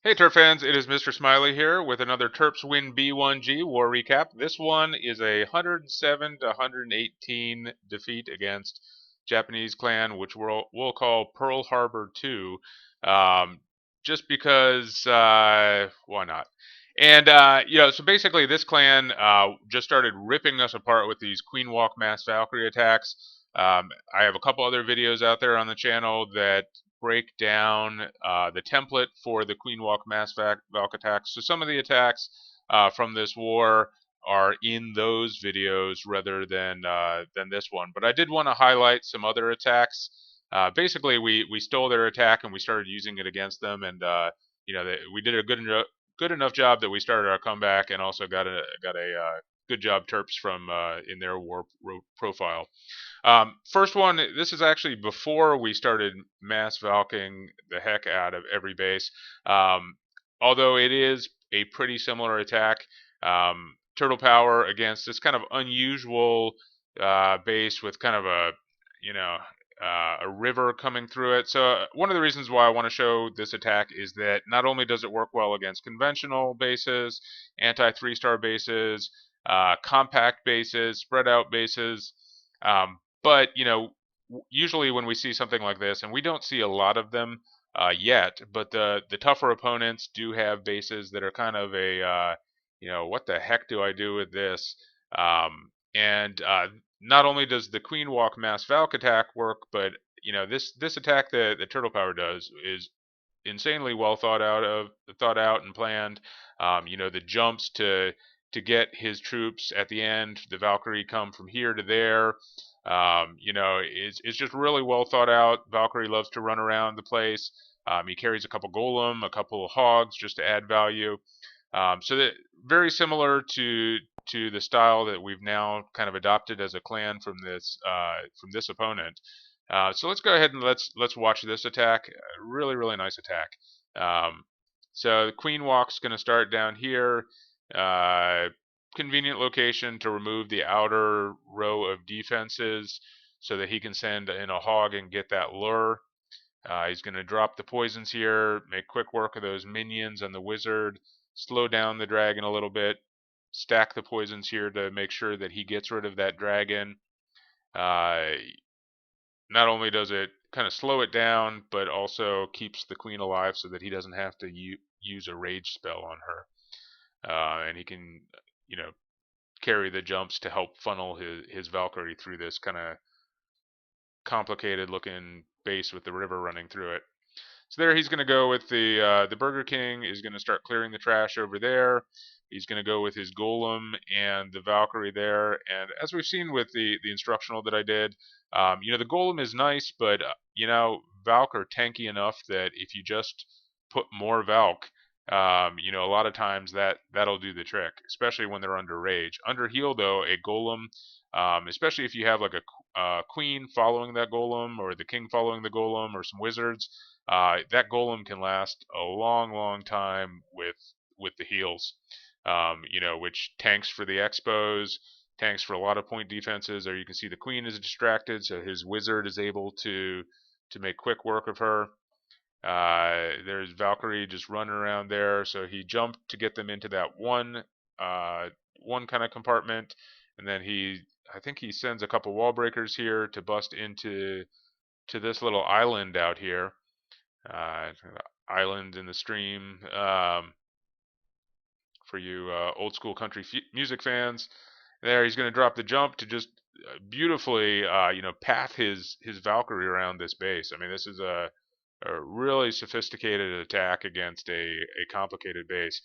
Hey Terp fans, it is Mr. Smiley here with another Terps Win B1G War Recap. This one is a 107 to 118 defeat against Japanese clan, which we'll call Pearl Harbor 2, um, just because, why not? And, so basically this clan just started ripping us apart with these Queen Walk Mass Valkyrie attacks. I have a couple other videos out there on the channel that break down the template for the Queen Walk Mass Valk attacks. So some of the attacks from this war are in those videos rather than this one. But I did want to highlight some other attacks. Basically, we stole their attack and we started using it against them, and we did a good enough job that we started our comeback and also got a good job Terps from in their war profile. First one, this is actually before we started mass valking the heck out of every base. Although it is a pretty similar attack. Turtle power against this kind of unusual base with kind of a river coming through it. So one of the reasons why I want to show this attack is that not only does it work well against conventional bases, anti 3-star bases, compact bases, spread out bases, but usually when we see something like this, and we don't see a lot of them yet, but the tougher opponents do have bases that are kind of what the heck do I do with this? And not only does the Queen Walk Mass Valk attack work, but this attack that the Turtle Power does is insanely well thought out and planned. The jumps to get his troops at the end, the Valkyrie come from here to there. It's just really well thought out. Valkyrie loves to run around the place. He carries a couple golem, a couple of hogs just to add value. So that very similar to the style that we've now kind of adopted as a clan from this opponent. So let's go ahead and let's watch this attack. Really nice attack. So the Queen Walk's going to start down here. Convenient location to remove the outer row of defenses so that he can send in a hog and get that lure. He's going to drop the poisons here, make quick work of those minions and the wizard, slow down the dragon a little bit, stack the poisons here to make sure that he gets rid of that dragon. Not only does it kind of slow it down, but also keeps the queen alive so that he doesn't have to use a rage spell on her. And he can, carry the jumps to help funnel his Valkyrie through this kind of complicated looking base with the river running through it. So there he's going to go with the Burger King is going to start clearing the trash over there. He's going to go with his Golem and the Valkyrie there. And as we've seen with the instructional that I did, the Golem is nice, but Valk are tanky enough that if you just put more Valk, a lot of times that'll do the trick, especially when they're under rage. Under heal though, a Golem, especially if you have like a queen following that Golem or the king following the Golem or some wizards, that Golem can last a long time with the heals. Which tanks for the expos, tanks for a lot of point defenses. There you can see the queen is distracted, so his wizard is able to make quick work of her. There's Valkyrie just running around there, so he jumped to get them into that one kind of compartment, and then I think he sends a couple wall breakers here to bust into this little island out here. Island in the stream for you old school country music fans. There he's going to drop the jump to just beautifully path his Valkyrie around this base. I mean, this is a really sophisticated attack against a complicated base.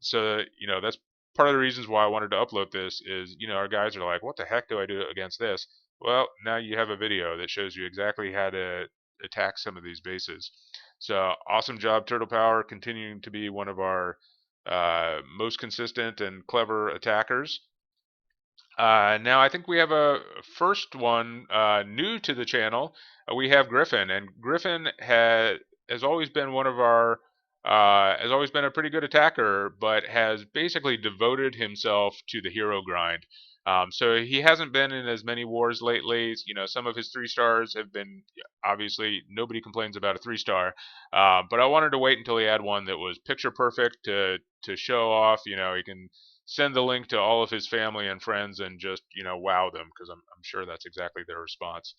So that's part of the reasons why I wanted to upload this is our guys are like, what the heck do I do against this? Well, now you have a video that shows you exactly how to attack some of these bases. So awesome job, Turtle Power, continuing to be one of our most consistent and clever attackers. Now I think we have a first one new to the channel. We have Griffin, and Griffin has always been one of our has always been a pretty good attacker, but has basically devoted himself to the hero grind. So he hasn't been in as many wars lately. You know, some of his 3 stars have been, obviously nobody complains about a 3 star, but I wanted to wait until he had one that was picture perfect to show off. You know, he can send the link to all of his family and friends and just wow them, because I'm sure that's exactly their response.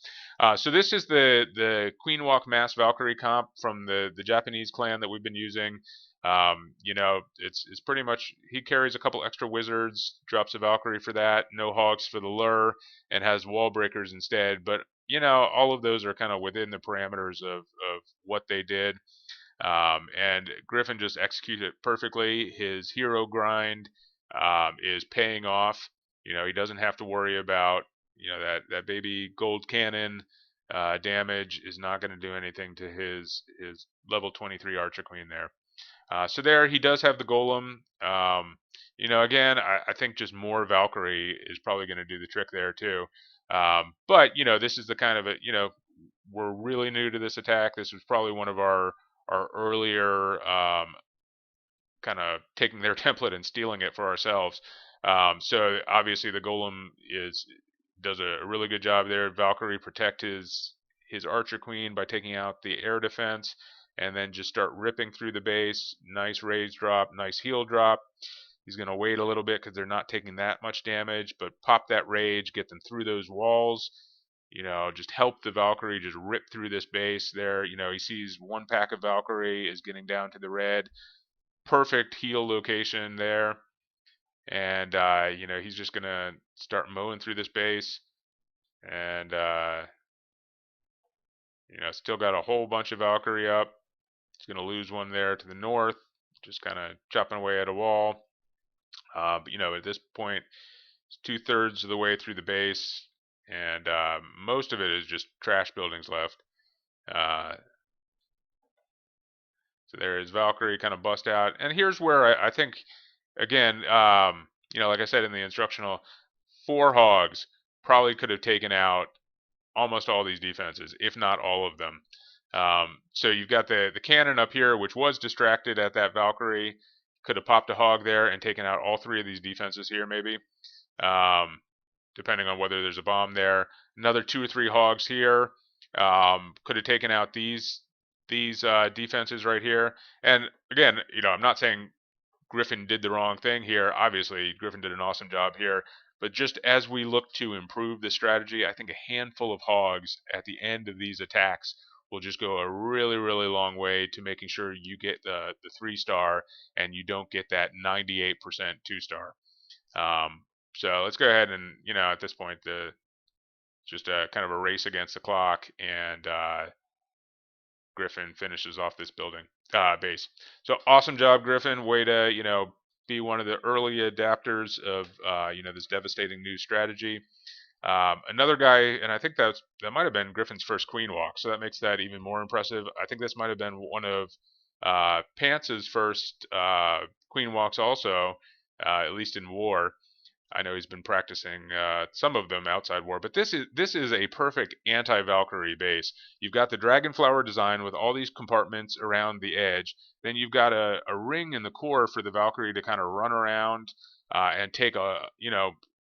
So this is the Queen Walk Mass Valkyrie comp from the Japanese clan that we've been using. It's pretty much, he carries a couple extra wizards, drops a Valkyrie for that, no hogs for the lure, and has wall breakers instead. But all of those are kind of within the parameters of what they did. And Griffin just executed it perfectly. His hero grind is paying off. He doesn't have to worry about that baby gold cannon damage is not going to do anything to his level 23 Archer Queen there. So there he does have the golem. Again, I think just more Valkyrie is probably going to do the trick there too. But this is the kind of we're really new to this attack. This was probably one of our earlier kind of taking their template and stealing it for ourselves. So obviously the golem does a really good job there. Valkyrie protect his Archer Queen by taking out the air defense, and then just start ripping through the base. Nice rage drop, nice heal drop. He's going to wait a little bit because they're not taking that much damage, but pop that rage, get them through those walls. Just help the Valkyrie just rip through this base there. He sees one pack of Valkyrie is getting down to the red. Perfect heal location there. And, he's just going to start mowing through this base. And, still got a whole bunch of Valkyrie up. He's going to lose one there to the north, just kind of chopping away at a wall. But at this point, it's 2/3 of the way through the base, and most of it is just trash buildings left. So there is Valkyrie kind of bust out, and here's where I think, again, like I said in the instructional, 4 hogs probably could have taken out almost all these defenses, if not all of them. So you've got the cannon up here, which was distracted at that Valkyrie. Could have popped a hog there and taken out all 3 of these defenses here, maybe, depending on whether there's a bomb there. Another 2 or 3 hogs here. Could have taken out these defenses right here. And again, I'm not saying Griffin did the wrong thing here. Obviously, Griffin did an awesome job here. But just as we look to improve the strategy, I think a handful of hogs at the end of these attacks will just go a really, really long way to making sure you get the 3-star and you don't get that 98% 2-star. So let's go ahead and, at this point, just a kind of a race against the clock, and Griffin finishes off this building base. So awesome job, Griffin. Way to be one of the early adapters of this devastating new strategy. Another guy, and I think that might have been Griffin's first Queen Walk, so that makes that even more impressive. I think this might have been one of Pants's first Queen Walks also, at least in war. I know he's been practicing some of them outside war, but this is a perfect anti-Valkyrie base. You've got the Dragonflower design with all these compartments around the edge. Then you've got a ring in the core for the Valkyrie to kind of run around and take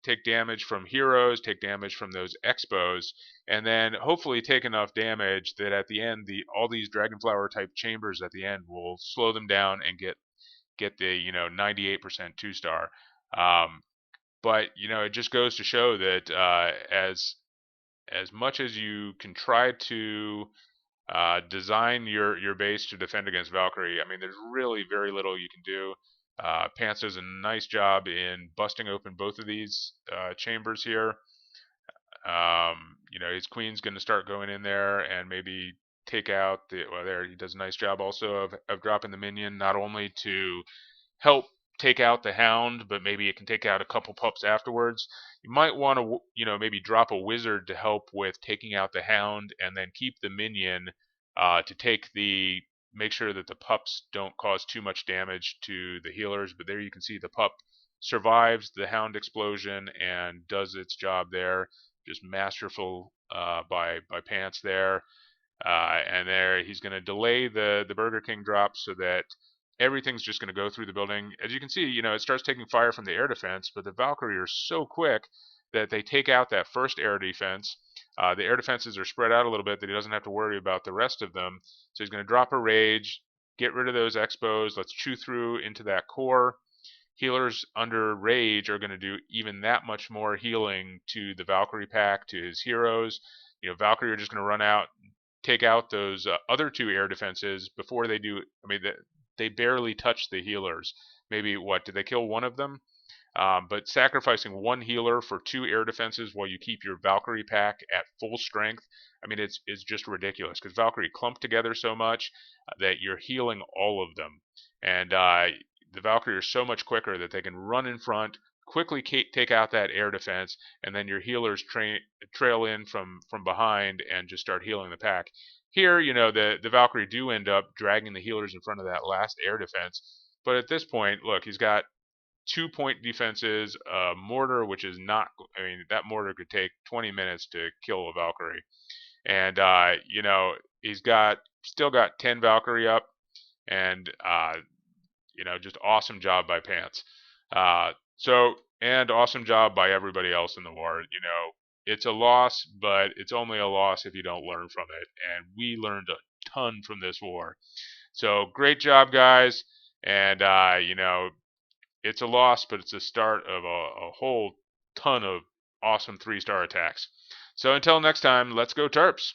take damage from heroes, take damage from those expos, and then hopefully take enough damage that at the end all these Dragonflower type chambers at the end will slow them down and get the 98% 2-star. But it just goes to show that as much as you can try to design your base to defend against Valkyrie, I mean, there's really very little you can do. Pants does a nice job in busting open both of these chambers here. His queen's going to start going in there and maybe take out there he does a nice job also of dropping the minion, not only to help take out the hound, but maybe it can take out a couple pups afterwards. You might want to, maybe drop a wizard to help with taking out the hound, and then keep the minion to make sure that the pups don't cause too much damage to the healers. But there you can see the pup survives the hound explosion and does its job there. Just masterful by Pants there. And there he's going to delay the Burger King drop so that everything's just going to go through the building. As you can see, it starts taking fire from the air defense, but the Valkyrie are so quick that they take out that first air defense. The air defenses are spread out a little bit that he doesn't have to worry about the rest of them. So he's going to drop a rage, get rid of those expos. Let's chew through into that core. Healers under rage are going to do even that much more healing to the Valkyrie pack, to his heroes. Valkyrie are just going to run out, take out those other two air defenses before they do. I mean, they barely touch the healers. Maybe what, did they kill one of them? But sacrificing one healer for two air defenses while you keep your Valkyrie pack at full strength, I mean, it's just ridiculous because Valkyrie clump together so much that you're healing all of them. And the Valkyrie are so much quicker that they can run in front, quickly take out that air defense, and then your healers trail in from behind and just start healing the pack. Here, the Valkyrie do end up dragging the healers in front of that last air defense. But at this point, look, he's got 2-point defenses, mortar, which is not, I mean, that mortar could take 20 minutes to kill a Valkyrie. And, he's still got 10 Valkyrie up, and, just awesome job by Pants. And awesome job by everybody else in the war. It's a loss, but it's only a loss if you don't learn from it. And we learned a ton from this war. So great job, guys. And, it's a loss, but it's the start of a whole ton of awesome 3-star attacks. So until next time, let's go Terps.